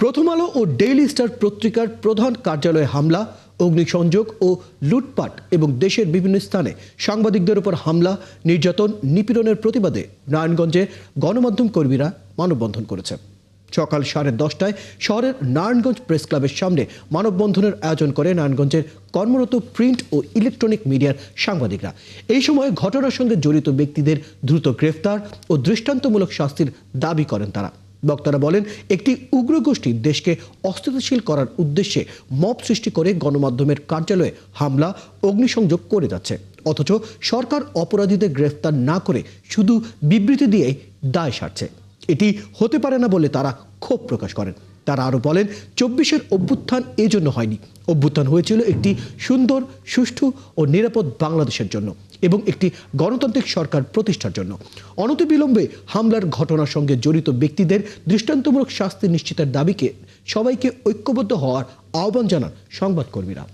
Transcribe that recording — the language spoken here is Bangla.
প্রথম আলো ও ডেইলি স্টার পত্রিকার প্রধান কার্যালয়ে হামলা, অগ্নিসংযোগ ও লুটপাট এবং দেশের বিভিন্ন স্থানে সাংবাদিকদের উপর হামলা, নির্যাতন, নিপীড়নের প্রতিবাদে নারায়ণগঞ্জে গণমাধ্যম কর্মীরা মানববন্ধন করেছে। সকাল 10:30টায় শহরের নারায়ণগঞ্জ প্রেস ক্লাবের সামনে মানববন্ধনের আয়োজন করে নারায়ণগঞ্জের কর্মরত প্রিন্ট ও ইলেকট্রনিক মিডিয়ার সাংবাদিকরা। এই সময় ঘটনার সঙ্গে জড়িত ব্যক্তিদের দ্রুত গ্রেফতার ও দৃষ্টান্তমূলক শাস্তির দাবি করেন তারা। বক্তারা বলেন, একটি উগ্র গোষ্ঠী দেশকে অস্থিতিশীল করার উদ্দেশ্যে মব সৃষ্টি করে গণমাধ্যমের কার্যালয়ে হামলা, অগ্নিসংযোগ করে যাচ্ছে, অথচ সরকার অপরাধীদের গ্রেফতার না করে শুধু বিবৃতি দিয়েই দায় সারছে। এটি হতে পারে না বলে তারা ক্ষোভ প্রকাশ করেন। তারা আরও বলেন, 24-এর অভ্যুত্থান এজন্য হয়নি। অভ্যুত্থান হয়েছিল একটি সুন্দর, সুষ্ঠু ও নিরাপদ বাংলাদেশের জন্য এবং একটি গণতান্ত্রিক সরকার প্রতিষ্ঠার জন্য। অনতিবিলম্বে হামলার ঘটনার সঙ্গে জড়িত ব্যক্তিদের দৃষ্টান্তমূলক শাস্তি নিশ্চিতের দাবিকে সবাইকে ঐক্যবদ্ধ হওয়ার আহ্বান জানান সংবাদকর্মীরা।